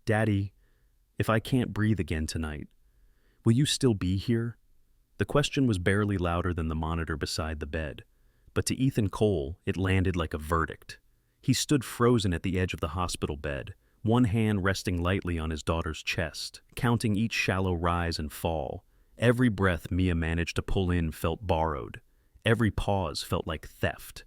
Daddy, if I can't breathe again tonight, will you still be here? The question was barely louder than the monitor beside the bed, but to Ethan Cole, it landed like a verdict. He stood frozen at the edge of the hospital bed, one hand resting lightly on his daughter's chest, counting each shallow rise and fall. Every breath Mia managed to pull in felt borrowed. Every pause felt like theft.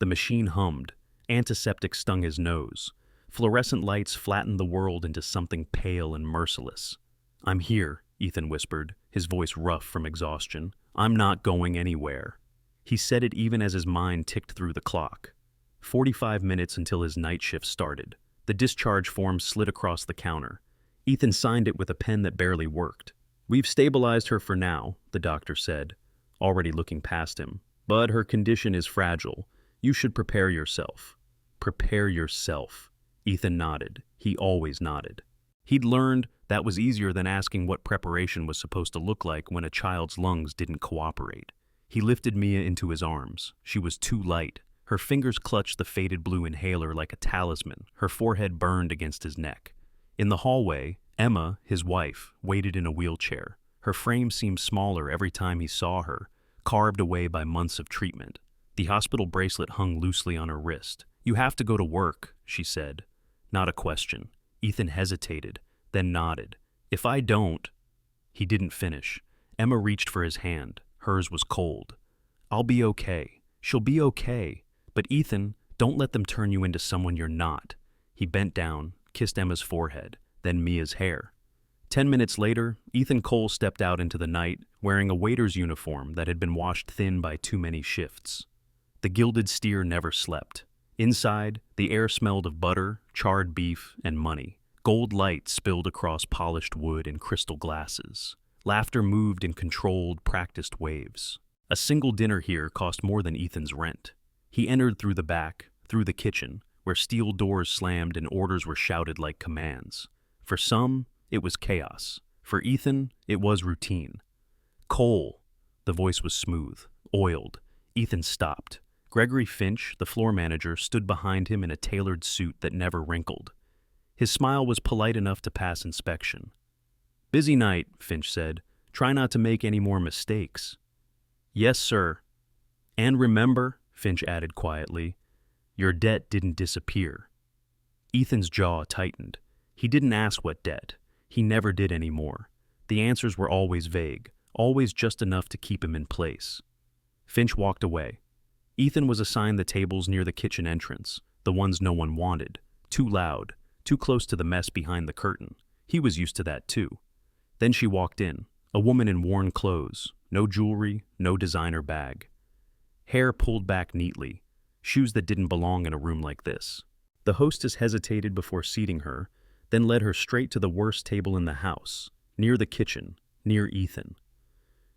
The machine hummed. Antiseptic stung his nose. Fluorescent lights flattened the world into something pale and merciless. "I'm here," Ethan whispered, his voice rough from exhaustion. "I'm not going anywhere." He said it even as his mind ticked through the clock. 45 minutes until his night shift started. The discharge form slid across the counter. Ethan signed it with a pen that barely worked. "We've stabilized her for now," the doctor said, already looking past him. "But her condition is fragile. You should prepare yourself." Prepare yourself. Ethan nodded. He always nodded. He'd learned that was easier than asking what preparation was supposed to look like when a child's lungs didn't cooperate. He lifted Mia into his arms. She was too light. Her fingers clutched the faded blue inhaler like a talisman. Her forehead burned against his neck. In the hallway, Emma, his wife, waited in a wheelchair. Her frame seemed smaller every time he saw her, carved away by months of treatment. The hospital bracelet hung loosely on her wrist. "You have to go to work," she said. Not a question. Ethan hesitated, then nodded. "If I don't—" He didn't finish. Emma reached for his hand. Hers was cold. "I'll be okay. She'll be okay. But Ethan, don't let them turn you into someone you're not." He bent down, kissed Emma's forehead, then Mia's hair. 10 minutes later, Ethan Cole stepped out into the night, wearing a waiter's uniform that had been washed thin by too many shifts. The gilded steer never slept. Inside, the air smelled of butter, charred beef, and money. Gold light spilled across polished wood and crystal glasses. Laughter moved in controlled, practiced waves. A single dinner here cost more than Ethan's rent. He entered through the back, through the kitchen, where steel doors slammed and orders were shouted like commands. For some, it was chaos. For Ethan, it was routine. "Cole." The voice was smooth, oiled. Ethan stopped. Gregory Finch, the floor manager, stood behind him in a tailored suit that never wrinkled. His smile was polite enough to pass inspection. "Busy night," Finch said. "Try not to make any more mistakes." "Yes, sir." "And remember," Finch added quietly, "your debt didn't disappear." Ethan's jaw tightened. He didn't ask what debt. He never did anymore. The answers were always vague, always just enough to keep him in place. Finch walked away. Ethan was assigned the tables near the kitchen entrance, the ones no one wanted. Too loud, too close to the mess behind the curtain. He was used to that too. Then she walked in, a woman in worn clothes, no jewelry, no designer bag. Hair pulled back neatly, shoes that didn't belong in a room like this. The hostess hesitated before seating her, then led her straight to the worst table in the house, near the kitchen, near Ethan.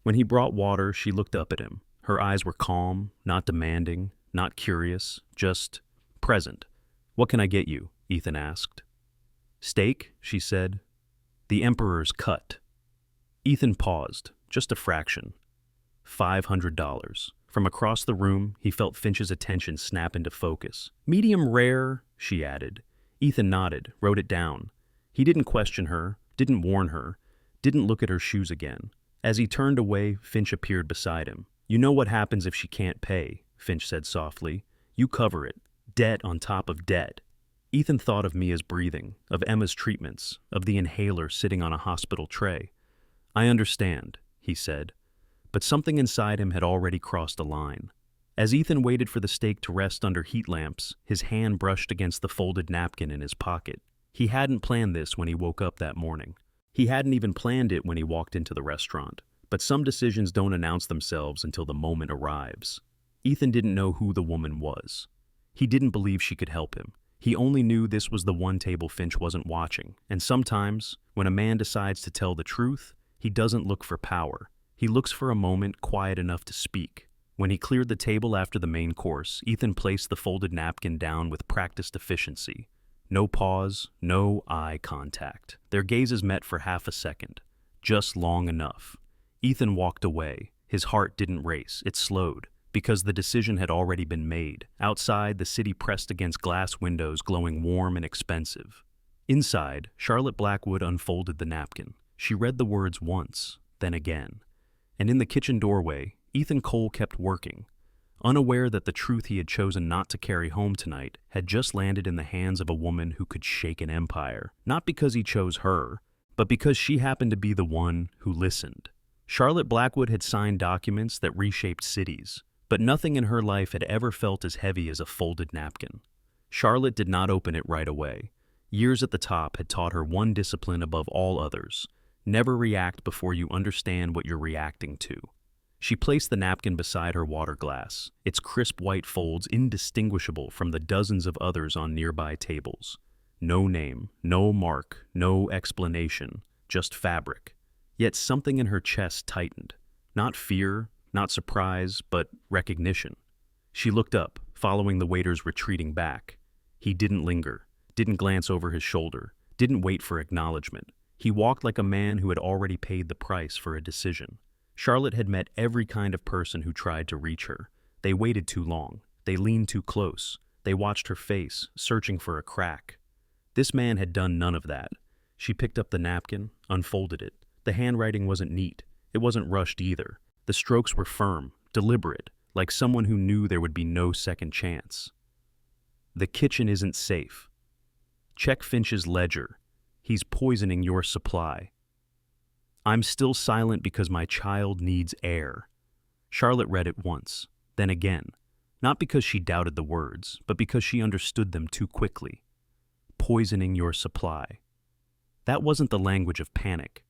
When he brought water, she looked up at him. Her eyes were calm, not demanding, not curious, just present. "What can I get you?" Ethan asked. "Steak," she said. "The Emperor's cut." Ethan paused, just a fraction. $500. From across the room, he felt Finch's attention snap into focus. "Medium rare," she added. Ethan nodded, wrote it down. He didn't question her, didn't warn her, didn't look at her shoes again. As he turned away, Finch appeared beside him. "You know what happens if she can't pay," Finch said softly. "You cover it. Debt on top of debt." Ethan thought of Mia's breathing, of Emma's treatments, of the inhaler sitting on a hospital tray. "I understand," he said, but something inside him had already crossed a line. As Ethan waited for the steak to rest under heat lamps, his hand brushed against the folded napkin in his pocket. He hadn't planned this when he woke up that morning. He hadn't even planned it when he walked into the restaurant. But some decisions don't announce themselves until the moment arrives. Ethan didn't know who the woman was. He didn't believe she could help him. He only knew this was the one table Finch wasn't watching. And sometimes, when a man decides to tell the truth, he doesn't look for power. He looks for a moment quiet enough to speak. When he cleared the table after the main course, Ethan placed the folded napkin down with practiced efficiency. No pause, no eye contact. Their gazes met for half a second, just long enough. Ethan walked away. His heart didn't race, it slowed, because the decision had already been made. Outside, the city pressed against glass windows glowing warm and expensive. Inside, Charlotte Blackwood unfolded the napkin. She read the words once, then again. And in the kitchen doorway, Ethan Cole kept working, unaware that the truth he had chosen not to carry home tonight had just landed in the hands of a woman who could shake an empire, not because he chose her, but because she happened to be the one who listened. Charlotte Blackwood had signed documents that reshaped cities, but nothing in her life had ever felt as heavy as a folded napkin. Charlotte did not open it right away. Years at the top had taught her one discipline above all others: never react before you understand what you're reacting to. She placed the napkin beside her water glass, its crisp white folds indistinguishable from the dozens of others on nearby tables. No name, no mark, no explanation, just fabric. Yet something in her chest tightened. Not fear, not surprise, but recognition. She looked up, following the waiter's retreating back. He didn't linger, didn't glance over his shoulder, didn't wait for acknowledgement. He walked like a man who had already paid the price for a decision. Charlotte had met every kind of person who tried to reach her. They waited too long. They leaned too close. They watched her face, searching for a crack. This man had done none of that. She picked up the napkin, unfolded it. The handwriting wasn't neat. It wasn't rushed either. The strokes were firm, deliberate, like someone who knew there would be no second chance. The kitchen isn't safe. Check Finch's ledger. He's poisoning your supply. I'm still silent because my child needs air. Charlotte read it once, then again, not because she doubted the words, but because she understood them too quickly. Poisoning your supply. That wasn't the language of panic.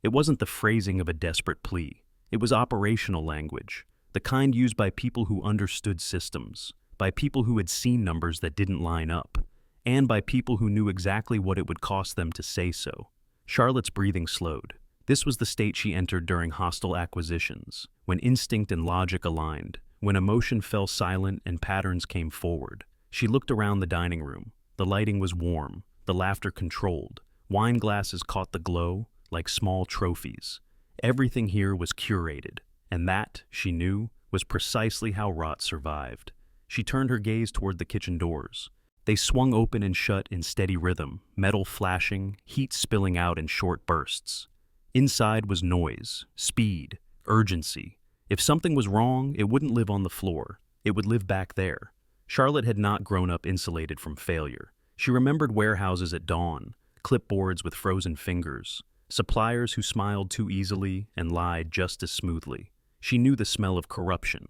It wasn't the phrasing of a desperate plea. It was operational language, the kind used by people who understood systems, by people who had seen numbers that didn't line up, and by people who knew exactly what it would cost them to say so. Charlotte's breathing slowed. This was the state she entered during hostile acquisitions, when instinct and logic aligned, when emotion fell silent and patterns came forward. She looked around the dining room. The lighting was warm, the laughter controlled. Wine glasses caught the glow like small trophies. Everything here was curated, and that, she knew, was precisely how rot survived. She turned her gaze toward the kitchen doors. They swung open and shut in steady rhythm, metal flashing, heat spilling out in short bursts. Inside was noise, speed, urgency. If something was wrong, it wouldn't live on the floor. It would live back there. Charlotte had not grown up insulated from failure. She remembered warehouses at dawn, clipboards with frozen fingers, suppliers who smiled too easily and lied just as smoothly. She knew the smell of corruption.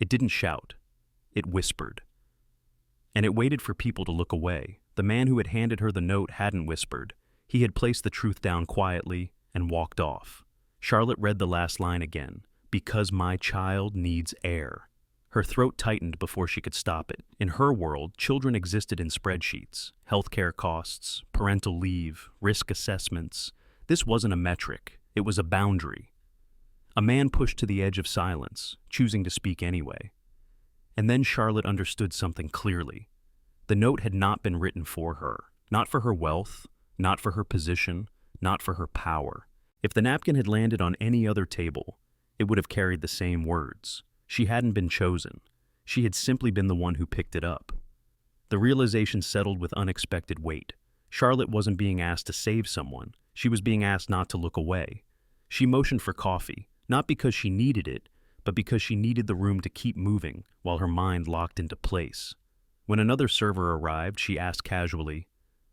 It didn't shout. It whispered. And it waited for people to look away. The man who had handed her the note hadn't whispered. He had placed the truth down quietly and walked off. Charlotte read the last line again. Because my child needs air. Her throat tightened before she could stop it. In her world, children existed in spreadsheets. Healthcare costs, parental leave, risk assessments. This wasn't a metric. It was a boundary. A man pushed to the edge of silence, choosing to speak anyway. And then Charlotte understood something clearly. The note had not been written for her. Not for her wealth, not for her position, not for her power. If the napkin had landed on any other table, it would have carried the same words. She hadn't been chosen. She had simply been the one who picked it up. The realization settled with unexpected weight. Charlotte wasn't being asked to save someone. She was being asked not to look away. She motioned for coffee, not because she needed it, but because she needed the room to keep moving while her mind locked into place. When another server arrived, she asked casually,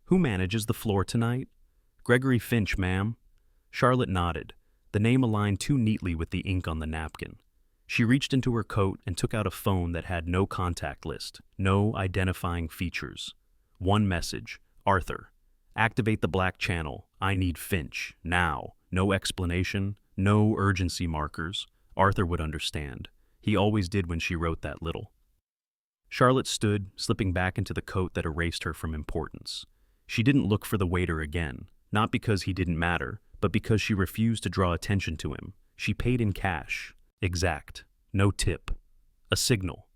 "Who manages the floor tonight?" "Gregory Finch, ma'am." Charlotte nodded. The name aligned too neatly with the ink on the napkin. She reached into her coat and took out a phone that had no contact list, no identifying features. One message: Arthur. Activate the black channel. I need Finch. Now. No explanation, no urgency markers. Arthur would understand. He always did when she wrote that little. Charlotte stood, slipping back into the coat that erased her from importance. She didn't look for the waiter again, not because he didn't matter, but because she refused to draw attention to him. She paid in cash. Exact. No tip. A signal.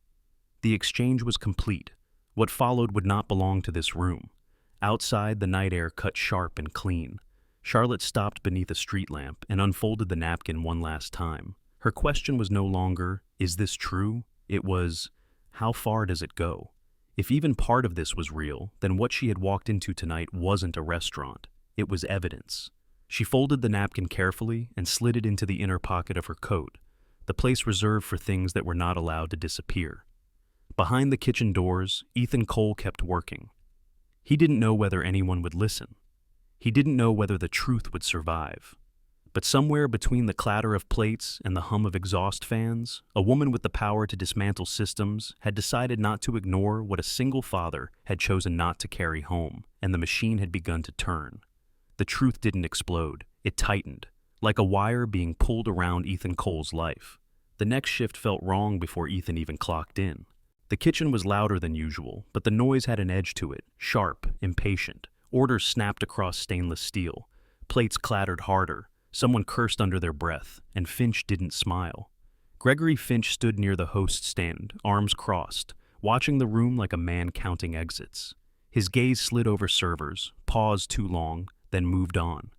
The exchange was complete. What followed would not belong to this room. Outside, the night air cut sharp and clean. Charlotte stopped beneath a street lamp and unfolded the napkin one last time. Her question was no longer, "Is this true?" It was, "How far does it go?" If even part of this was real, then what she had walked into tonight wasn't a restaurant. It was evidence. She folded the napkin carefully and slid it into the inner pocket of her coat, the place reserved for things that were not allowed to disappear. Behind the kitchen doors, Ethan Cole kept working. He didn't know whether anyone would listen. He didn't know whether the truth would survive. But somewhere between the clatter of plates and the hum of exhaust fans, a woman with the power to dismantle systems had decided not to ignore what a single father had chosen not to carry home, and the machine had begun to turn. The truth didn't explode. It tightened, like a wire being pulled around Ethan Cole's life. The next shift felt wrong before Ethan even clocked in. The kitchen was louder than usual, but the noise had an edge to it, sharp, impatient. Orders snapped across stainless steel. Plates clattered harder. Someone cursed under their breath, and Finch didn't smile. Gregory Finch stood near the host stand, arms crossed, watching the room like a man counting exits. His gaze slid over servers, paused too long, then moved on.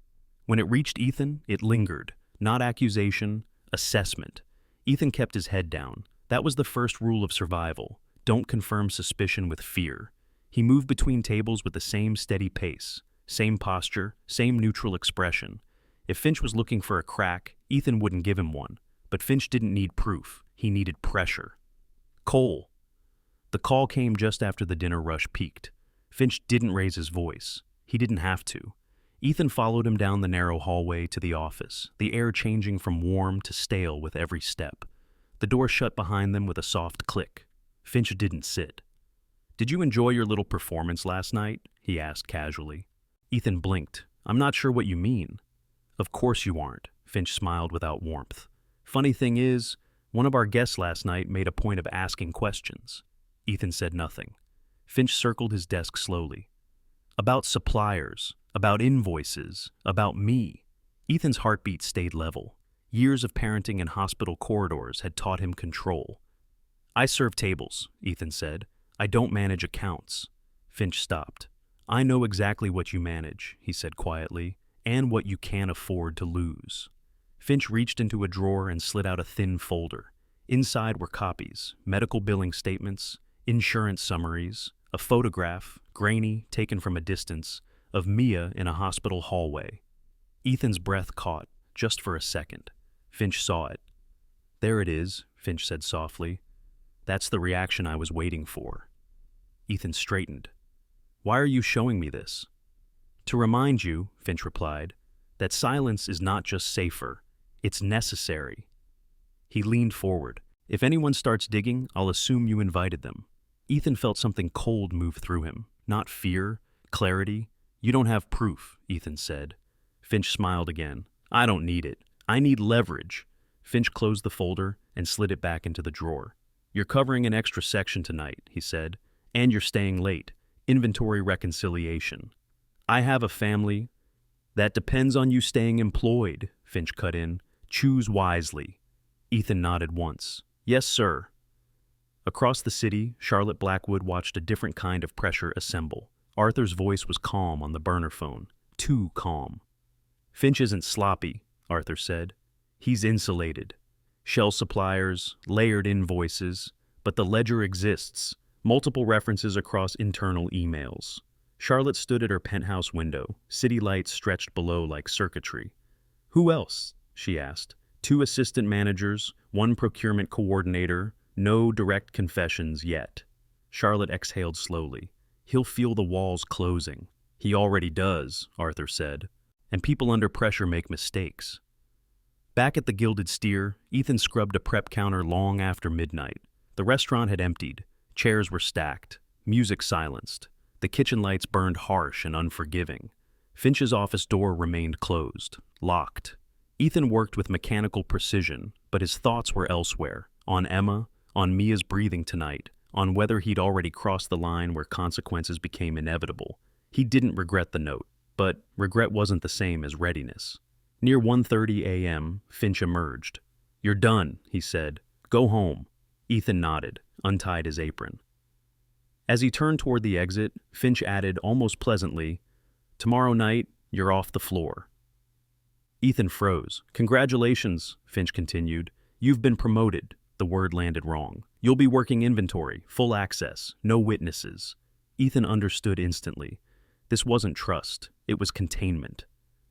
When it reached Ethan, it lingered. Not accusation, assessment. Ethan kept his head down. That was the first rule of survival. Don't confirm suspicion with fear. He moved between tables with the same steady pace, same posture, same neutral expression. If Finch was looking for a crack, Ethan wouldn't give him one. But Finch didn't need proof. He needed pressure. Cole. The call came just after the dinner rush peaked. Finch didn't raise his voice. He didn't have to. Ethan followed him down the narrow hallway to the office, the air changing from warm to stale with every step. The door shut behind them with a soft click. Finch didn't sit. "Did you enjoy your little performance last night?" he asked casually. Ethan blinked. "I'm not sure what you mean." "Of course you aren't," Finch smiled without warmth. "Funny thing is, one of our guests last night made a point of asking questions." Ethan said nothing. Finch circled his desk slowly. "About suppliers, about invoices, about me." Ethan's heartbeat stayed level. Years of parenting in hospital corridors had taught him control. "I serve tables," Ethan said. "I don't manage accounts." Finch stopped. "I know exactly what you manage," he said quietly, "and what you can't afford to lose." Finch reached into a drawer and slid out a thin folder. Inside were copies, medical billing statements, insurance summaries, a photograph, grainy, taken from a distance, of Mia in a hospital hallway. Ethan's breath caught, just for a second. Finch saw it. "There it is," Finch said softly. "That's the reaction I was waiting for." Ethan straightened. "Why are you showing me this?" "To remind you," Finch replied, "that silence is not just safer, it's necessary." He leaned forward. "If anyone starts digging, I'll assume you invited them." Ethan felt something cold move through him. Not fear, clarity. "You don't have proof," Ethan said. Finch smiled again. "I don't need it. I need leverage." Finch closed the folder and slid it back into the drawer. "You're covering an extra section tonight," he said, "and you're staying late. Inventory reconciliation." "I have a family." "That depends on you staying employed," Finch cut in. "Choose wisely." Ethan nodded once. "Yes, sir." Across the city, Charlotte Blackwood watched a different kind of pressure assemble. Arthur's voice was calm on the burner phone. Too calm. "Finch isn't sloppy," Arthur said. "He's insulated. Shell suppliers, layered invoices, but the ledger exists. Multiple references across internal emails." Charlotte stood at her penthouse window, city lights stretched below like circuitry. "Who else?" she asked. "2 assistant managers, 1 procurement coordinator, no direct confessions yet." Charlotte exhaled slowly. "He'll feel the walls closing." "He already does," Arthur said. "And people under pressure make mistakes." Back at the Gilded Steer, Ethan scrubbed a prep counter long after midnight. The restaurant had emptied. Chairs were stacked. Music silenced. The kitchen lights burned harsh and unforgiving. Finch's office door remained closed, locked. Ethan worked with mechanical precision, but his thoughts were elsewhere. On Emma, on Mia's breathing tonight, on whether he'd already crossed the line where consequences became inevitable. He didn't regret the note, but regret wasn't the same as readiness. Near 1:30 a.m., Finch emerged. "You're done," he said. "Go home." Ethan nodded, untied his apron. As he turned toward the exit, Finch added almost pleasantly, "Tomorrow night, you're off the floor." Ethan froze. "Congratulations," Finch continued. "You've been promoted." The word landed wrong. You'll be working inventory, full access, no witnesses. Ethan understood instantly. This wasn't trust, it was containment.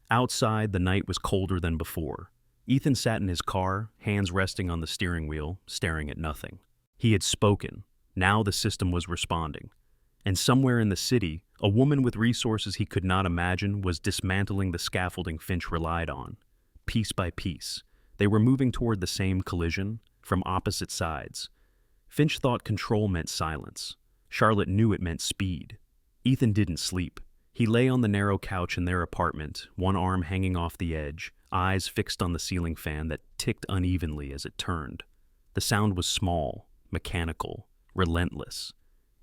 Outside, the night was colder than before. Ethan sat in his car, hands resting on the steering wheel, staring at nothing. He had spoken. Now the system was responding. And somewhere in the city, a woman with resources he could not imagine was dismantling the scaffolding Finch relied on. Piece by piece, they were moving toward the same collision, from opposite sides. Finch thought control meant silence. Charlotte knew it meant speed. Ethan didn't sleep. He lay on the narrow couch in their apartment, one arm hanging off the edge, eyes fixed on the ceiling fan that ticked unevenly as it turned. The sound was small, mechanical, relentless.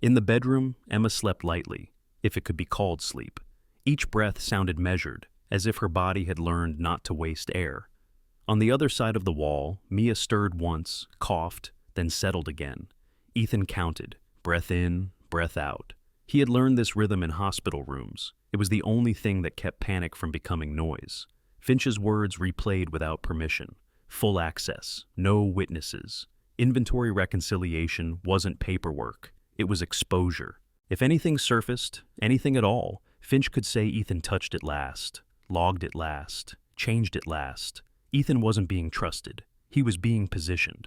In the bedroom, Emma slept lightly, if it could be called sleep. Each breath sounded measured, as if her body had learned not to waste air. On the other side of the wall, Mia stirred once, coughed, then settled again. Ethan counted, breath in, breath out. He had learned this rhythm in hospital rooms. It was the only thing that kept panic from becoming noise. Finch's words replayed without permission. Full access, no witnesses. Inventory reconciliation wasn't paperwork. It was exposure. If anything surfaced, anything at all, Finch could say Ethan touched it last, logged it last, changed it last. Ethan wasn't being trusted. He was being positioned.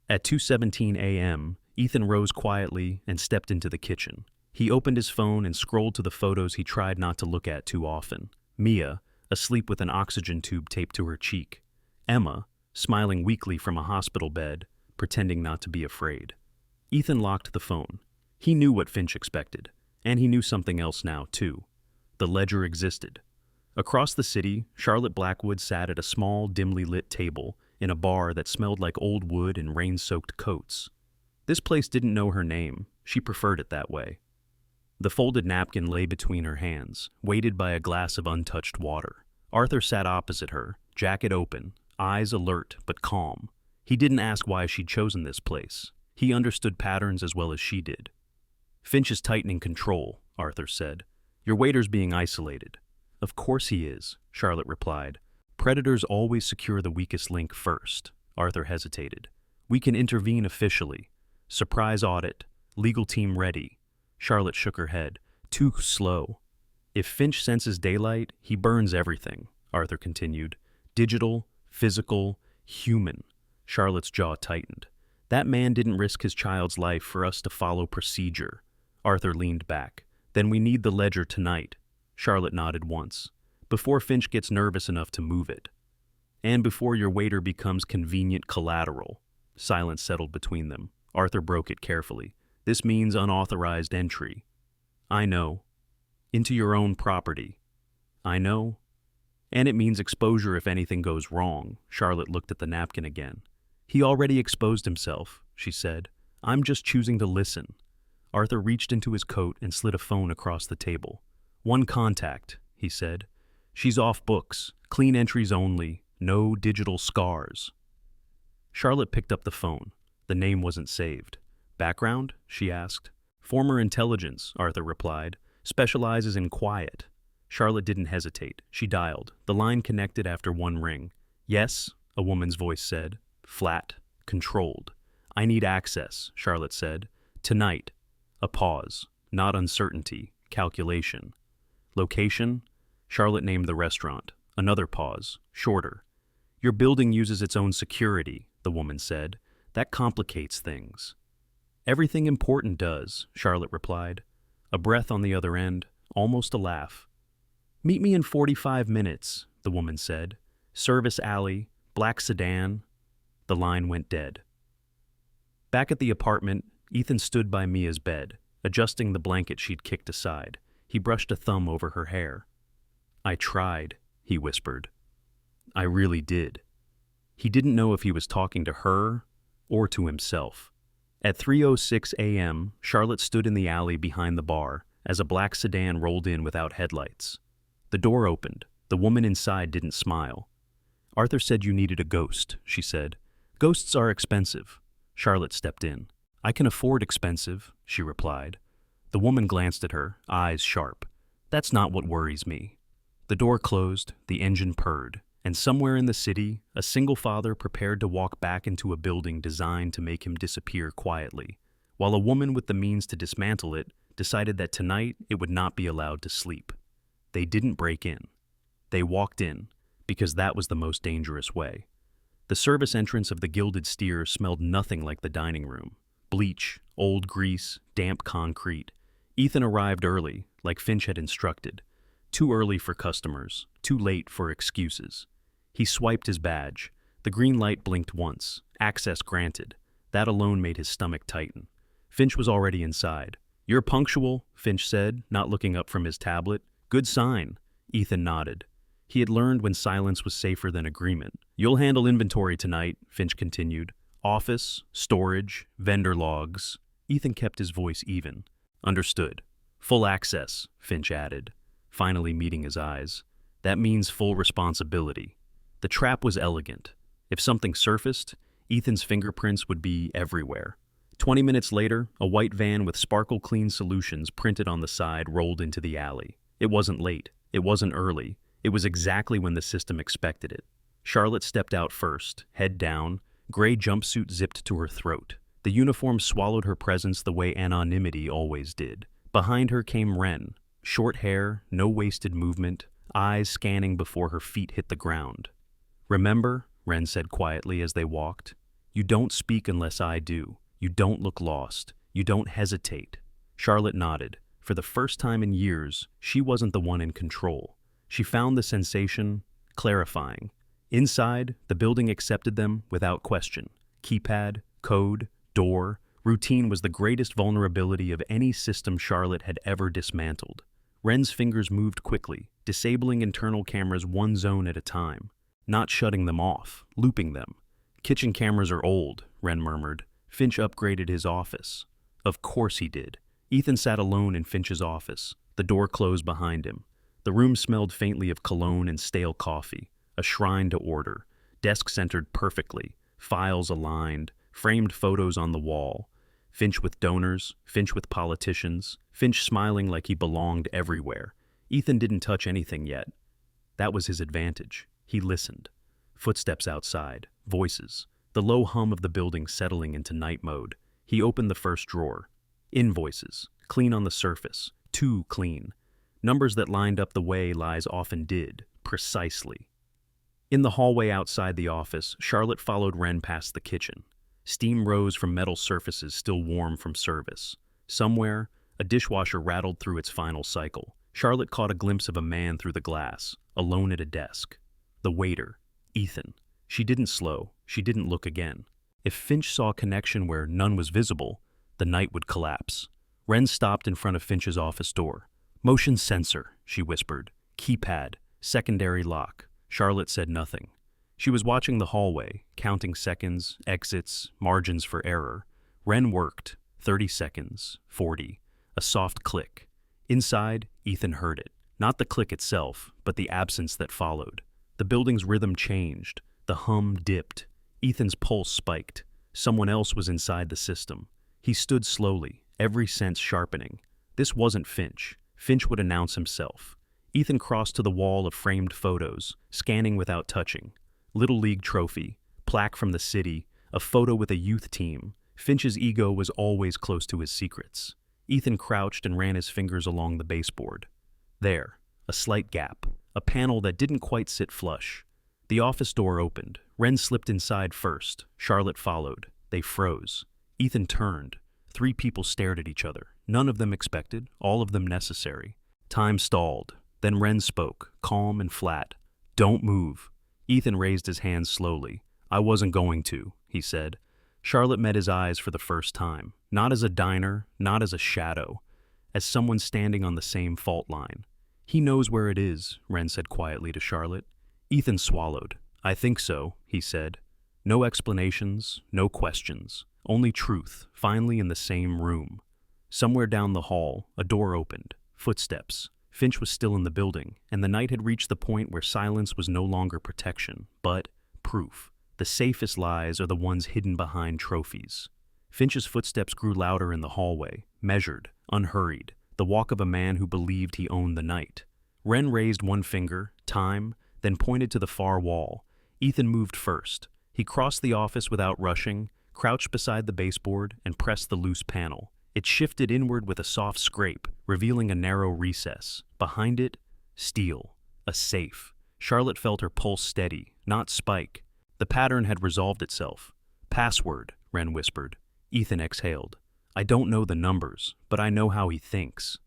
At 2:17 a.m., Ethan rose quietly and stepped into the kitchen. He opened his phone and scrolled to the photos he tried not to look at too often. Mia, asleep with an oxygen tube taped to her cheek. Emma, smiling weakly from a hospital bed, pretending not to be afraid. Ethan locked the phone. He knew what Finch expected, and he knew something else now, too. The ledger existed. Across the city, Charlotte Blackwood sat at a small, dimly lit table in a bar that smelled like old wood and rain-soaked coats. This place didn't know her name. She preferred it that way. The folded napkin lay between her hands, weighted by a glass of untouched water. Arthur sat opposite her, jacket open, eyes alert but calm. He didn't ask why she'd chosen this place. He understood patterns as well as she did. "Finch is tightening control," Arthur said. "Your waiter's being isolated." "Of course he is," Charlotte replied. "Predators always secure the weakest link first." Arthur hesitated. "We can intervene officially. Surprise audit. Legal team ready." Charlotte shook her head. "Too slow." "If Finch senses daylight, he burns everything," Arthur continued. "Digital, physical, human." Charlotte's jaw tightened. "That man didn't risk his child's life for us to follow procedure." Arthur leaned back. "Then we need the ledger tonight." Charlotte nodded once. "Before Finch gets nervous enough to move it. And before your waiter becomes convenient collateral." Silence settled between them. Arthur broke it carefully. "This means unauthorized entry." "I know." "Into your own property." "I know." "And it means exposure if anything goes wrong." Charlotte looked at the napkin again. "He already exposed himself," she said. "I'm just choosing to listen." Arthur reached into his coat and slid a phone across the table. "One contact," he said. "She's off books, clean entries only, no digital scars." Charlotte picked up the phone. The name wasn't saved. "Background?" she asked. "Former intelligence," Arthur replied. "Specializes in quiet." Charlotte didn't hesitate. She dialed. The line connected after one ring. "Yes," a woman's voice said. Flat, controlled. "I need access," Charlotte said. "Tonight." A pause. Not uncertainty. Calculation. "Location?" Charlotte named the restaurant. Another pause. Shorter. "Your building uses its own security," the woman said. "That complicates things." "Everything important does," Charlotte replied. A breath on the other end, almost a laugh. "Meet me in 45 minutes, the woman said. "Service alley, black sedan." The line went dead. Back at the apartment, Ethan stood by Mia's bed, adjusting the blanket she'd kicked aside. He brushed a thumb over her hair. "I tried," he whispered. "I really did." He didn't know if he was talking to her or to himself. At 3:06 a.m., Charlotte stood in the alley behind the bar as a black sedan rolled in without headlights. The door opened. The woman inside didn't smile. "Arthur said you needed a ghost," she said. "Ghosts are expensive." Charlotte stepped in. "I can afford expensive," she replied. The woman glanced at her, eyes sharp. "That's not what worries me." The door closed, the engine purred. And somewhere in the city, a single father prepared to walk back into a building designed to make him disappear quietly, while a woman with the means to dismantle it decided that tonight it would not be allowed to sleep. They didn't break in. They walked in, because that was the most dangerous way. The service entrance of the Gilded Steer smelled nothing like the dining room. Bleach, old grease, damp concrete. Ethan arrived early, like Finch had instructed. Too early for customers, too late for excuses. He swiped his badge. The green light blinked once. Access granted. That alone made his stomach tighten. Finch was already inside. "You're punctual," Finch said, not looking up from his tablet. "Good sign." Ethan nodded. He had learned when silence was safer than agreement. "You'll handle inventory tonight," Finch continued. "Office, storage, vendor logs." Ethan kept his voice even. "Understood. Full access," Finch added, finally meeting his eyes. "That means full responsibility." The trap was elegant. If something surfaced, Ethan's fingerprints would be everywhere. 20 minutes later, a white van with Sparkle Clean Solutions printed on the side rolled into the alley. It wasn't late. It wasn't early. It was exactly when the system expected it. Charlotte stepped out first, head down, gray jumpsuit zipped to her throat. The uniform swallowed her presence the way anonymity always did. Behind her came Wren. Short hair, no wasted movement, eyes scanning before her feet hit the ground. "Remember," Wren said quietly as they walked, "you don't speak unless I do. You don't look lost. You don't hesitate." Charlotte nodded. For the first time in years, she wasn't the one in control. She found the sensation clarifying. Inside, the building accepted them without question. Keypad, code, door, routine was the greatest vulnerability of any system Charlotte had ever dismantled. Wren's fingers moved quickly, disabling internal cameras one zone at a time, not shutting them off, looping them. "Kitchen cameras are old," Wren murmured. "Finch upgraded his office." Of course he did. Ethan sat alone in Finch's office. The door closed behind him. The room smelled faintly of cologne and stale coffee, a shrine to order, desk centered perfectly, files aligned, framed photos on the wall. Finch with donors, Finch with politicians, Finch smiling like he belonged everywhere. Ethan didn't touch anything yet. That was his advantage. He listened. Footsteps outside, voices, the low hum of the building settling into night mode. He opened the first drawer. Invoices, clean on the surface, too clean. Numbers that lined up the way lies often did, precisely. In the hallway outside the office, Charlotte followed Wren past the kitchen. Steam rose from metal surfaces still warm from service. Somewhere, a dishwasher rattled through its final cycle. Charlotte caught a glimpse of a man through the glass, alone at a desk. The waiter, Ethan. She didn't slow. She didn't look again. If Finch saw connection where none was visible, the night would collapse. Wren stopped in front of Finch's office door. "Motion sensor," she whispered. "Keypad, secondary lock." Charlotte said nothing. She was watching the hallway, counting seconds, exits, margins for error. Wren worked. 30 seconds, 40. A soft click. Inside, Ethan heard it. Not the click itself, but the absence that followed. The building's rhythm changed. The hum dipped. Ethan's pulse spiked. Someone else was inside the system. He stood slowly, every sense sharpening. This wasn't Finch. Finch would announce himself. Ethan crossed to the wall of framed photos, scanning without touching. Little League trophy, plaque from the city, a photo with a youth team. Finch's ego was always close to his secrets. Ethan crouched and ran his fingers along the baseboard. There, a slight gap, a panel that didn't quite sit flush. The office door opened. Wren slipped inside first. Charlotte followed. They froze. Ethan turned. 3 people stared at each other. None of them expected, all of them necessary. Time stalled. Then Wren spoke, calm and flat. "Don't move." Ethan raised his hands slowly. "I wasn't going to," he said. Charlotte met his eyes for the first time. Not as a diner, not as a shadow, as someone standing on the same fault line. "He knows where it is," Wren said quietly to Charlotte. Ethan swallowed. "I think so," he said. No explanations, no questions. Only truth, finally in the same room. Somewhere down the hall, a door opened. Footsteps. Finch was still in the building, and the night had reached the point where silence was no longer protection, but proof. The safest lies are the ones hidden behind trophies. Finch's footsteps grew louder in the hallway, measured, unhurried, the walk of a man who believed he owned the night. Wren raised one finger, time, then pointed to the far wall. Ethan moved first. He crossed the office without rushing, crouched beside the baseboard, and pressed the loose panel. It shifted inward with a soft scrape, revealing a narrow recess. Behind it, steel. A safe. Charlotte felt her pulse steady, not spike. The pattern had resolved itself. Password, Wren whispered. Ethan exhaled. I don't know the numbers, but I know how he thinks.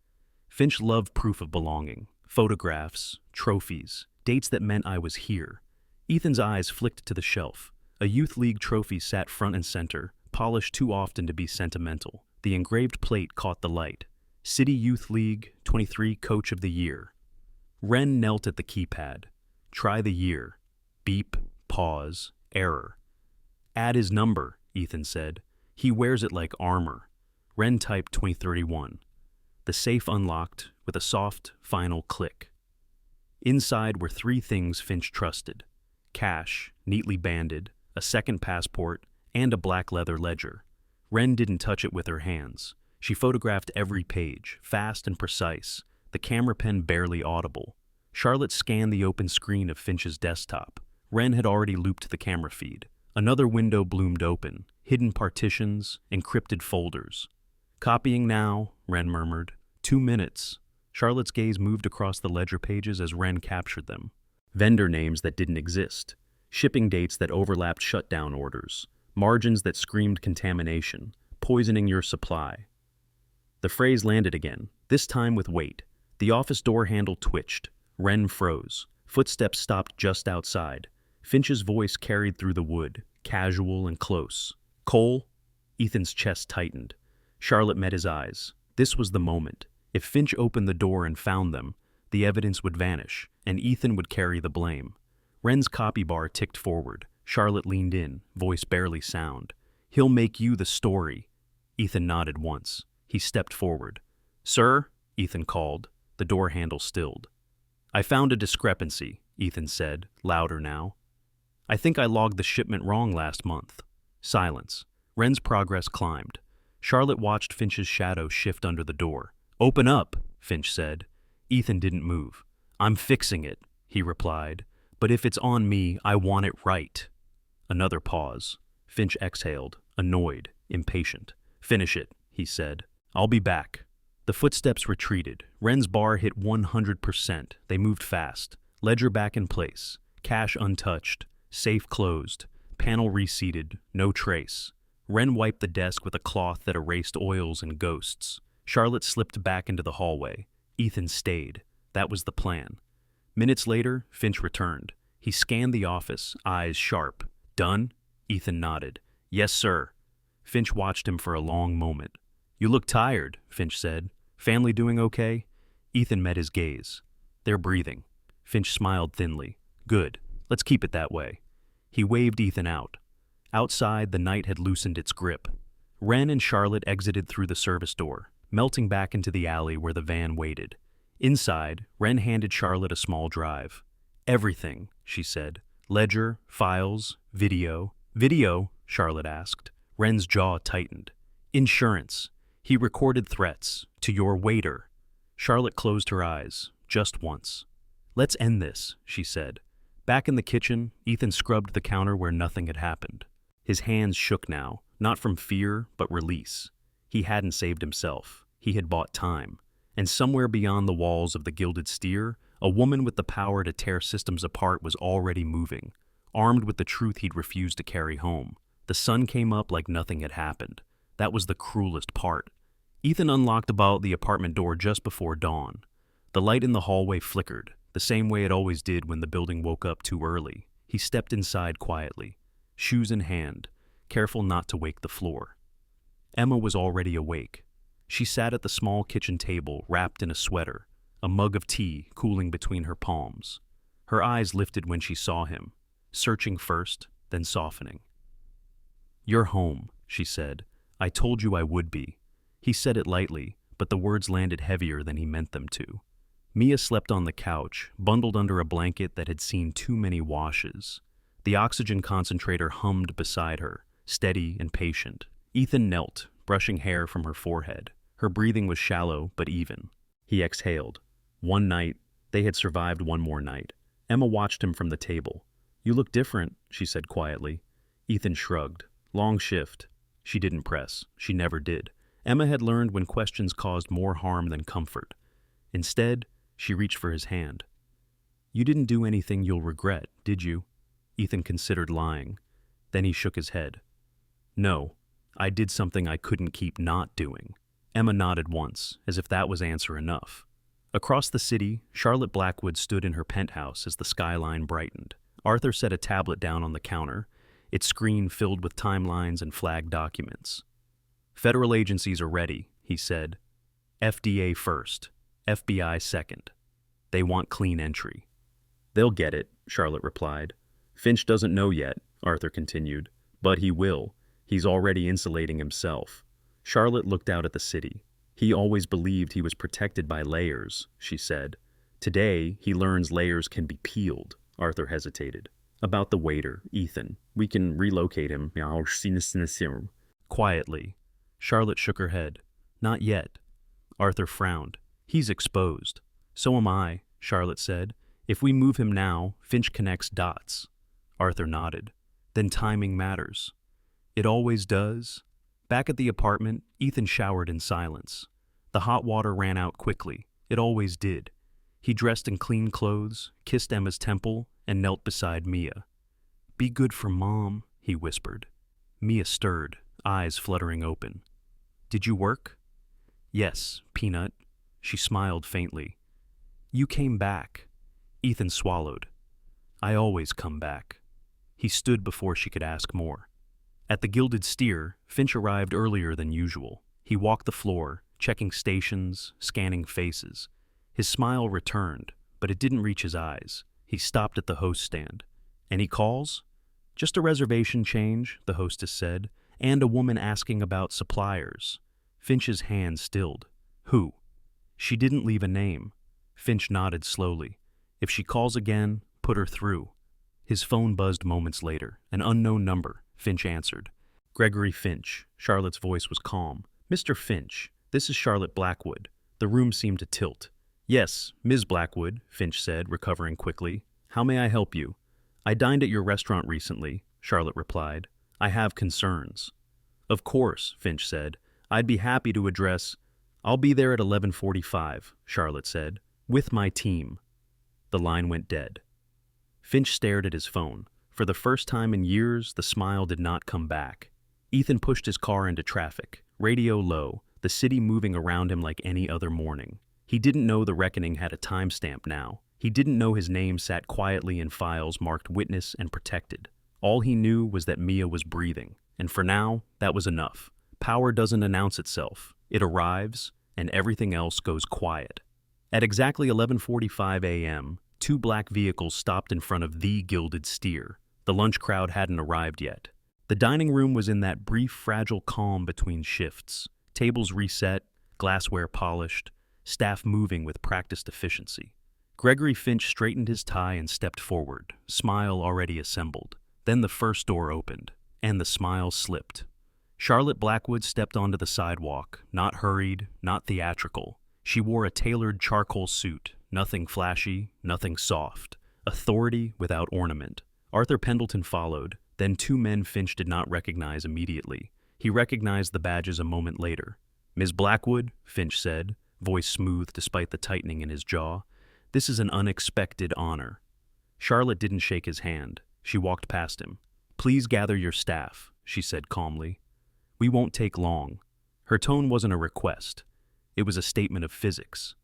Finch loved proof of belonging. Photographs, trophies, dates that meant I was here. Ethan's eyes flicked to the shelf. A youth league trophy sat front and center, polished too often to be sentimental. The engraved plate caught the light. City Youth League, 23 Coach of the Year. Wren knelt at the keypad. Try the year. Beep, pause, error. Add his number, Ethan said. He wears it like armor. Wren typed 2031. The safe unlocked with a soft, final click. Inside were three things Finch trusted. Cash, neatly banded, a second passport, and a black leather ledger. Wren didn't touch it with her hands. She photographed every page, fast and precise, the camera pen barely audible. Charlotte scanned the open screen of Finch's desktop. Wren had already looped the camera feed. Another window bloomed open, hidden partitions, encrypted folders. Copying now, Wren murmured. 2 minutes. Charlotte's gaze moved across the ledger pages as Wren captured them. Vendor names that didn't exist. Shipping dates that overlapped shutdown orders. Margins that screamed contamination, poisoning your supply. The phrase landed again, this time with weight. The office door handle twitched. Wren froze. Footsteps stopped just outside. Finch's voice carried through the wood, casual and close. Cole? Ethan's chest tightened. Charlotte met his eyes. This was the moment. If Finch opened the door and found them, the evidence would vanish, and Ethan would carry the blame. Wren's copy bar ticked forward. Charlotte leaned in, voice barely sound. He'll make you the story. Ethan nodded once. He stepped forward. Sir? Ethan called. The door handle stilled. I found a discrepancy, Ethan said, louder now. I think I logged the shipment wrong last month. Silence. Wren's progress climbed. Charlotte watched Finch's shadow shift under the door. Open up, Finch said. Ethan didn't move. I'm fixing it, he replied. But if it's on me, I want it right. Another pause. Finch exhaled, annoyed, impatient. Finish it, he said. I'll be back. The footsteps retreated. Wren's bar hit 100%. They moved fast. Ledger back in place. Cash untouched. Safe closed. Panel reseated. No trace. Wren wiped the desk with a cloth that erased oils and ghosts. Charlotte slipped back into the hallway. Ethan stayed. That was the plan. Minutes later, Finch returned. He scanned the office, eyes sharp. Done? Ethan nodded. Yes, sir. Finch watched him for a long moment. You look tired, Finch said. Family doing okay? Ethan met his gaze. They're breathing. Finch smiled thinly. Good. Let's keep it that way. He waved Ethan out. Outside, the night had loosened its grip. Wren and Charlotte exited through the service door, melting back into the alley where the van waited. Inside, Wren handed Charlotte a small drive. Everything, she said. Ledger, files, video. Video? Charlotte asked. Wren's jaw tightened. Insurance. He recorded threats. To your waiter. Charlotte closed her eyes, just once. Let's end this, she said. Back in the kitchen, Ethan scrubbed the counter where nothing had happened. His hands shook now, not from fear, but release. He hadn't saved himself. He had bought time. And somewhere beyond the walls of the Gilded Steer, a woman with the power to tear systems apart was already moving, armed with the truth he'd refused to carry home. The sun came up like nothing had happened. That was the cruelest part. Ethan unlocked the apartment door just before dawn. The light in the hallway flickered, the same way it always did when the building woke up too early. He stepped inside quietly, shoes in hand, careful not to wake the floor. Emma was already awake. She sat at the small kitchen table, wrapped in a sweater, a mug of tea cooling between her palms. Her eyes lifted when she saw him, searching first, then softening. You're home, she said. I told you I would be. He said it lightly, but the words landed heavier than he meant them to. Mia slept on the couch, bundled under a blanket that had seen too many washes. The oxygen concentrator hummed beside her, steady and patient. Ethan knelt, brushing hair from her forehead. Her breathing was shallow but even. He exhaled. One night, they had survived one more night. Emma watched him from the table. "You look different," she said quietly. Ethan shrugged. "Long shift." She didn't press. She never did. Emma had learned when questions caused more harm than comfort. Instead, she reached for his hand. "You didn't do anything you'll regret, did you?" Ethan considered lying. Then he shook his head. "No, I did something I couldn't keep not doing." Emma nodded once, as if that was answer enough. Across the city, Charlotte Blackwood stood in her penthouse as the skyline brightened. Arthur set a tablet down on the counter, its screen filled with timelines and flagged documents. "Federal agencies are ready," he said. "FDA first, FBI second. They want clean entry." "They'll get it," Charlotte replied. "Finch doesn't know yet," Arthur continued, "but he will. He's already insulating himself." Charlotte looked out at the city. "He always believed he was protected by layers," she said. "Today, he learns layers can be peeled." Arthur hesitated. "About the waiter, Ethan. We can relocate him." Quietly. Charlotte shook her head. "Not yet." Arthur frowned. "He's exposed." "So am I," Charlotte said. "If we move him now, Finch connects dots." Arthur nodded. "Then timing matters." "It always does." Back at the apartment, Ethan showered in silence. The hot water ran out quickly. It always did. He dressed in clean clothes, kissed Emma's temple, and knelt beside Mia. "Be good for Mom," he whispered. Mia stirred, eyes fluttering open. "Did you work?" "Yes, Peanut." She smiled faintly. "You came back." Ethan swallowed. "I always come back." He stood before she could ask more. At the Gilded Steer, Finch arrived earlier than usual. He walked the floor, checking stations, scanning faces. His smile returned, but it didn't reach his eyes. He stopped at the host stand. "Any calls?" "Just a reservation change," the hostess said, "and a woman asking about suppliers." Finch's hand stilled. "Who?" "She didn't leave a name." Finch nodded slowly. "If she calls again, put her through." His phone buzzed moments later. An unknown number. Finch answered. "Gregory Finch." Charlotte's voice was calm. "Mr. Finch, this is Charlotte Blackwood." The room seemed to tilt. "Yes, Ms. Blackwood," Finch said, recovering quickly. "How may I help you?" "I dined at your restaurant recently," Charlotte replied. "I have concerns." "Of course," Finch said. "I'd be happy to address—" "I'll be there at 11:45, Charlotte said. "With my team." The line went dead. Finch stared at his phone. For the first time in years, the smile did not come back. Ethan pushed his car into traffic, radio low, the city moving around him like any other morning. He didn't know the reckoning had a timestamp now. He didn't know his name sat quietly in files marked witness and protected. All he knew was that Mia was breathing, and for now, that was enough. Power doesn't announce itself. It arrives, and everything else goes quiet. At exactly 11:45 a.m., two black vehicles stopped in front of the Gilded Steer. The lunch crowd hadn't arrived yet. The dining room was in that brief, fragile calm between shifts. Tables reset, glassware polished, staff moving with practiced efficiency. Gregory Finch straightened his tie and stepped forward, smile already assembled. Then the first door opened, and the smile slipped. Charlotte Blackwood stepped onto the sidewalk, not hurried, not theatrical. She wore a tailored charcoal suit, nothing flashy, nothing soft. Authority without ornament. Arthur Pendleton followed, then two men Finch did not recognize immediately. He recognized the badges a moment later. "Ms. Blackwood," Finch said, voice smooth despite the tightening in his jaw, "this is an unexpected honor." Charlotte didn't shake his hand. She walked past him. "Please gather your staff," she said calmly. "We won't take long." Her tone wasn't a request. It was a statement of physics.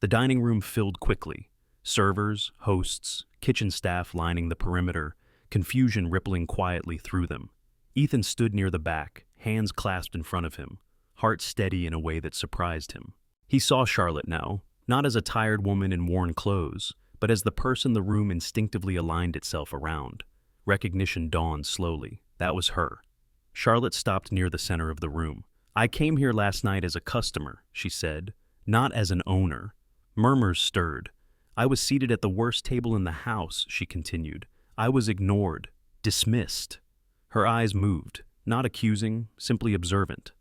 The dining room filled quickly. Servers, hosts, kitchen staff lining the perimeter, confusion rippling quietly through them. Ethan stood near the back, hands clasped in front of him, heart steady in a way that surprised him. He saw Charlotte now, not as a tired woman in worn clothes, but as the person the room instinctively aligned itself around. Recognition dawned slowly. That was her. Charlotte stopped near the center of the room. "I came here last night as a customer," she said, "not as an owner." Murmurs stirred. "I was seated at the worst table in the house," she continued. "I was ignored, dismissed." Her eyes moved, not accusing, simply observant.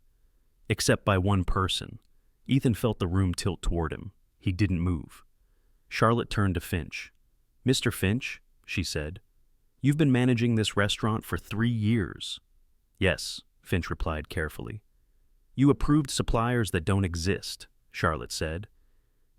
Except by one person. Ethan felt the room tilt toward him. He didn't move. Charlotte turned to Finch. Mr. Finch, she said, you've been managing this restaurant for 3 years. Yes, Finch replied carefully. You approved suppliers that don't exist, Charlotte said.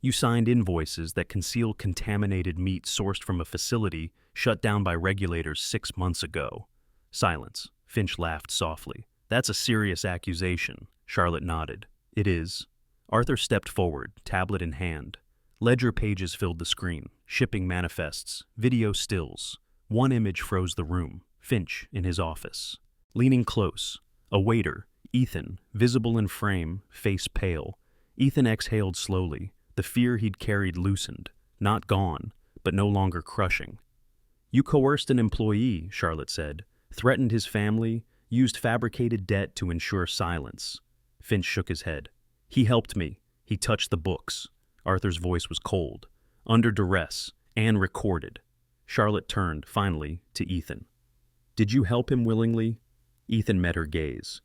You signed invoices that conceal contaminated meat sourced from a facility shut down by regulators 6 months ago. Silence. Finch laughed softly. That's a serious accusation, Charlotte nodded. It is. Arthur stepped forward, tablet in hand. Ledger pages filled the screen, shipping manifests, video stills. One image froze the room, Finch in his office. Leaning close, a waiter, Ethan, visible in frame, face pale. Ethan exhaled slowly. The fear he'd carried loosened, not gone, but no longer crushing. You coerced an employee, Charlotte said, threatened his family, used fabricated debt to ensure silence. Finch shook his head. He helped me. He touched the books. Arthur's voice was cold, under duress, and recorded. Charlotte turned, finally, to Ethan. Did you help him willingly? Ethan met her gaze.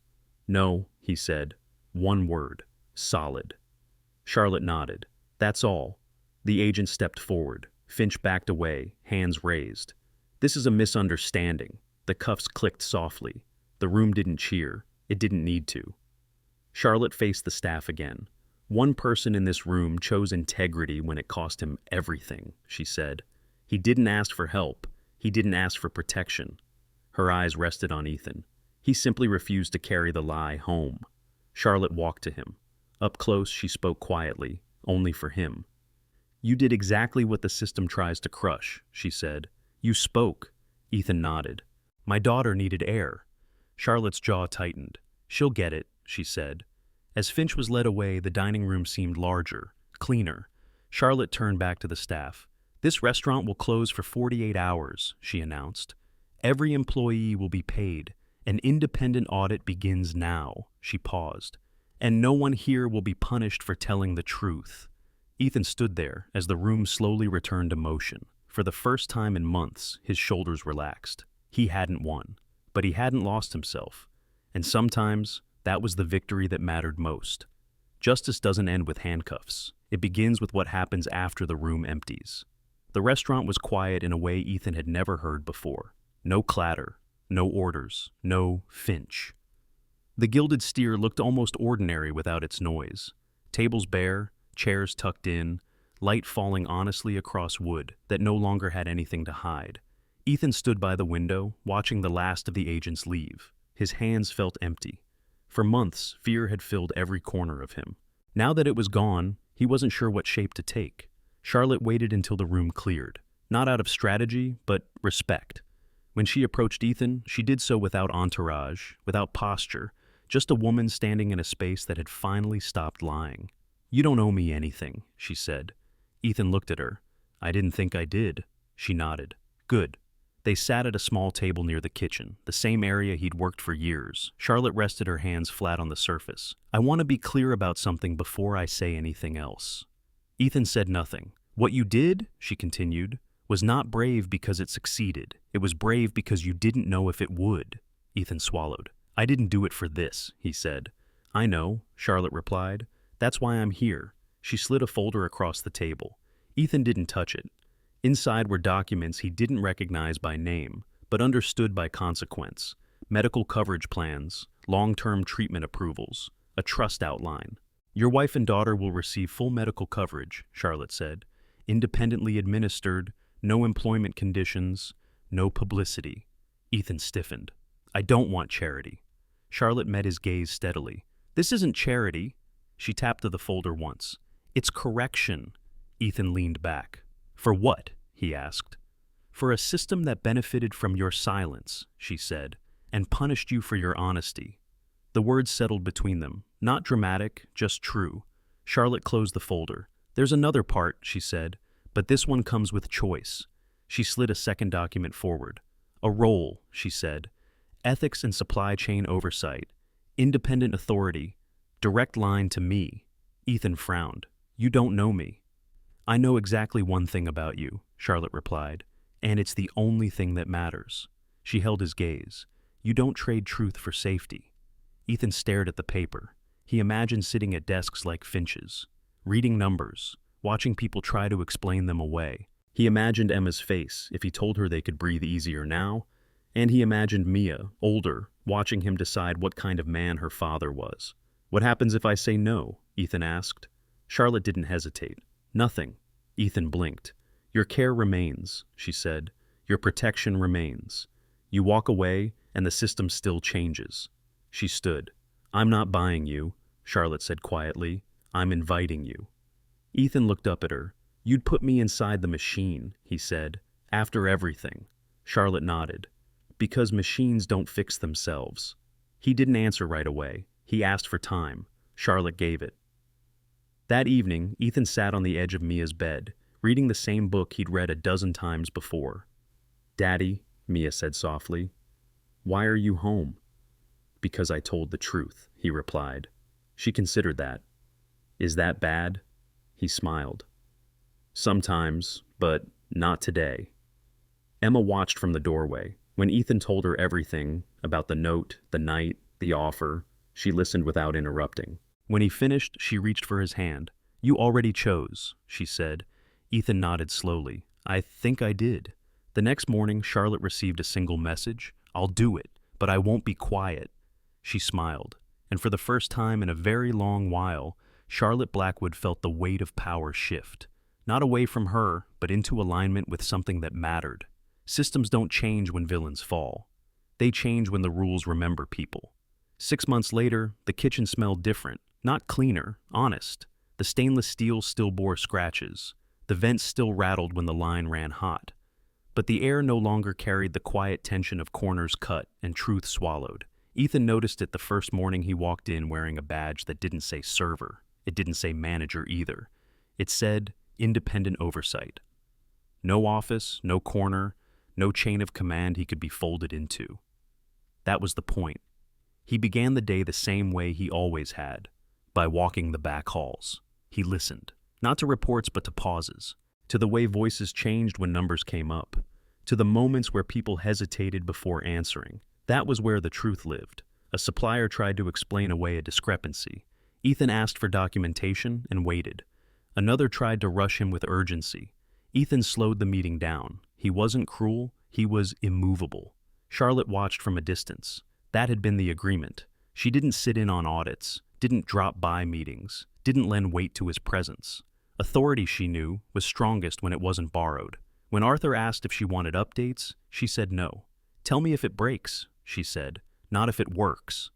No, he said. One word. Solid. Charlotte nodded. That's all. The agent stepped forward. Finch backed away, hands raised. This is a misunderstanding. The cuffs clicked softly. The room didn't cheer. It didn't need to. Charlotte faced the staff again. One person in this room chose integrity when it cost him everything, she said. He didn't ask for help. He didn't ask for protection. Her eyes rested on Ethan. He simply refused to carry the lie home. Charlotte walked to him. Up close, she spoke quietly, only for him. You did exactly what the system tries to crush, she said. You spoke. Ethan nodded. My daughter needed air. Charlotte's jaw tightened. She'll get it, she said. As Finch was led away, the dining room seemed larger, cleaner. Charlotte turned back to the staff. This restaurant will close for 48 hours, she announced. Every employee will be paid. An independent audit begins now, she paused. And no one here will be punished for telling the truth. Ethan stood there as the room slowly returned to motion. For the first time in months, his shoulders relaxed. He hadn't won, but he hadn't lost himself. And sometimes, that was the victory that mattered most. Justice doesn't end with handcuffs. It begins with what happens after the room empties. The restaurant was quiet in a way Ethan had never heard before. No clatter, no orders, no Finch. The gilded steer looked almost ordinary without its noise. Tables bare, chairs tucked in, light falling honestly across wood that no longer had anything to hide. Ethan stood by the window, watching the last of the agents leave. His hands felt empty. For months, fear had filled every corner of him. Now that it was gone, he wasn't sure what shape to take. Charlotte waited until the room cleared, not out of strategy, but respect. When she approached Ethan, she did so without entourage, without posture, just a woman standing in a space that had finally stopped lying. You don't owe me anything, she said. Ethan looked at her. I didn't think I did. She nodded. Good. They sat at a small table near the kitchen, the same area he'd worked for years. Charlotte rested her hands flat on the surface. I want to be clear about something before I say anything else. Ethan said nothing. What you did, she continued, was not brave because it succeeded. It was brave because you didn't know if it would. Ethan swallowed. I didn't do it for this, he said. I know, Charlotte replied. That's why I'm here. She slid a folder across the table. Ethan didn't touch it. Inside were documents he didn't recognize by name, but understood by consequence. Medical coverage plans, long-term treatment approvals, a trust outline. Your wife and daughter will receive full medical coverage, Charlotte said. Independently administered, no employment conditions, no publicity. Ethan stiffened. I don't want charity. Charlotte met his gaze steadily. This isn't charity. She tapped to the folder once. It's correction. Ethan leaned back. For what? He asked. For a system that benefited from your silence, she said, and punished you for your honesty. The words settled between them, not dramatic, just true. Charlotte closed the folder. There's another part, she said, but this one comes with choice. She slid a second document forward. A role, she said. Ethics and supply chain oversight. Independent authority. Direct line to me. Ethan frowned. You don't know me. I know exactly one thing about you, Charlotte replied, and it's the only thing that matters. She held his gaze. You don't trade truth for safety. Ethan stared at the paper. He imagined sitting at desks like Finch's, reading numbers, watching people try to explain them away. He imagined Emma's face if he told her they could breathe easier now, and he imagined Mia, older, watching him decide what kind of man her father was. "What happens if I say no?" Ethan asked. Charlotte didn't hesitate. "Nothing." Ethan blinked. "Your care remains," she said. "Your protection remains. You walk away, and the system still changes." She stood. "I'm not buying you," Charlotte said quietly. "I'm inviting you." Ethan looked up at her. "You'd put me inside the machine," he said. "After everything." Charlotte nodded. "Because machines don't fix themselves." He didn't answer right away. He asked for time. Charlotte gave it. That evening, Ethan sat on the edge of Mia's bed, reading the same book he'd read a dozen times before. "Daddy," Mia said softly, "why are you home?" "Because I told the truth," he replied. She considered that. "Is that bad?" He smiled. "Sometimes, but not today." Emma watched from the doorway. When Ethan told her everything about the note, the night, the offer, she listened without interrupting. When he finished, she reached for his hand. "You already chose," she said. Ethan nodded slowly. "I think I did." The next morning, Charlotte received a single message. "I'll do it, but I won't be quiet." She smiled, and for the first time in a very long while, Charlotte Blackwood felt the weight of power shift. Not away from her, but into alignment with something that mattered. Systems don't change when villains fall. They change when the rules remember people. 6 months later, the kitchen smelled different. Not cleaner, honest. The stainless steel still bore scratches. The vents still rattled when the line ran hot. But the air no longer carried the quiet tension of corners cut and truth swallowed. Ethan noticed it the first morning he walked in wearing a badge that didn't say server. It didn't say manager either. It said independent oversight. No office, no corner, no chain of command he could be folded into. That was the point. He began the day the same way he always had, by walking the back halls. He listened, not to reports but to pauses, to the way voices changed when numbers came up, to the moments where people hesitated before answering. That was where the truth lived. A supplier tried to explain away a discrepancy. Ethan asked for documentation and waited. Another tried to rush him with urgency. Ethan slowed the meeting down. He wasn't cruel, he was immovable. Charlotte watched from a distance. That had been the agreement. She didn't sit in on audits, didn't drop by meetings, didn't lend weight to his presence. Authority, she knew, was strongest when it wasn't borrowed. When Arthur asked if she wanted updates, she said no. "Tell me if it breaks," she said, "not if it works."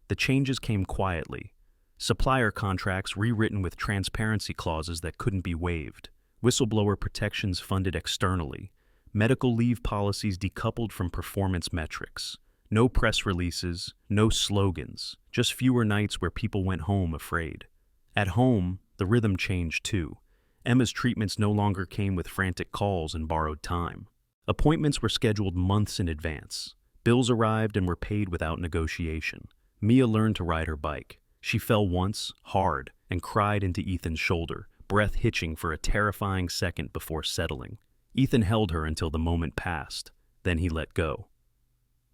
The changes came quietly. Supplier contracts rewritten with transparency clauses that couldn't be waived. Whistleblower protections funded externally. Medical leave policies decoupled from performance metrics. No press releases, no slogans, just fewer nights where people went home afraid. At home, the rhythm changed too. Emma's treatments no longer came with frantic calls and borrowed time. Appointments were scheduled months in advance. Bills arrived and were paid without negotiation. Mia learned to ride her bike. She fell once, hard, and cried into Ethan's shoulder, breath hitching for a terrifying second before settling. Ethan held her until the moment passed. Then he let go.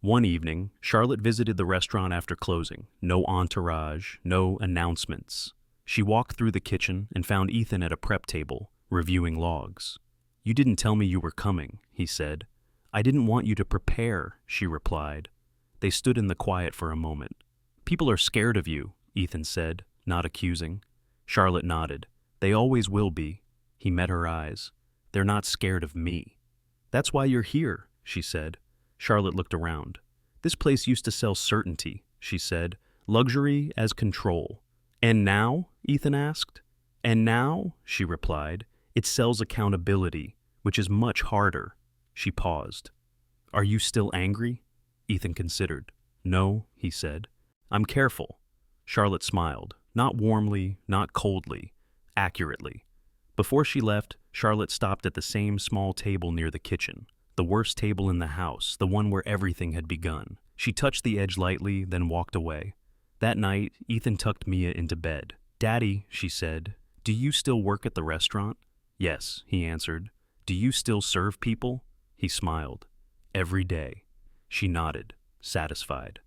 One evening, Charlotte visited the restaurant after closing. No entourage, no announcements. She walked through the kitchen and found Ethan at a prep table, reviewing logs. "You didn't tell me you were coming," he said. "I didn't want you to prepare," she replied. They stood in the quiet for a moment. "People are scared of you," Ethan said, not accusing. Charlotte nodded. "They always will be." He met her eyes. "They're not scared of me." "That's why you're here," she said. Charlotte looked around. "This place used to sell certainty," she said. "Luxury as control." "And now?" Ethan asked. "And now," she replied, "it sells accountability, which is much harder." She paused. "Are you still angry?" Ethan considered. "No," he said. "I'm careful." Charlotte smiled, not warmly, not coldly, accurately. Before she left, Charlotte stopped at the same small table near the kitchen, the worst table in the house, the one where everything had begun. She touched the edge lightly, then walked away. That night, Ethan tucked Mia into bed. "Daddy," she said, "do you still work at the restaurant?" "Yes," he answered. "Do you still serve people?" He smiled. "Every day." She nodded, satisfied.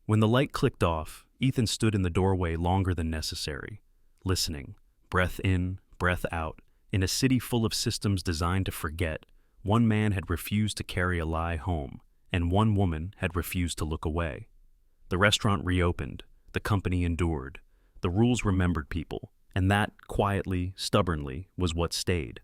When the light clicked off, Ethan stood in the doorway longer than necessary, listening, breath in, breath out, In a city full of systems designed to forget, one man had refused to carry a lie home, and one woman had refused to look away. The restaurant reopened, the company endured, the rules remembered people, and that, quietly, stubbornly, was what stayed.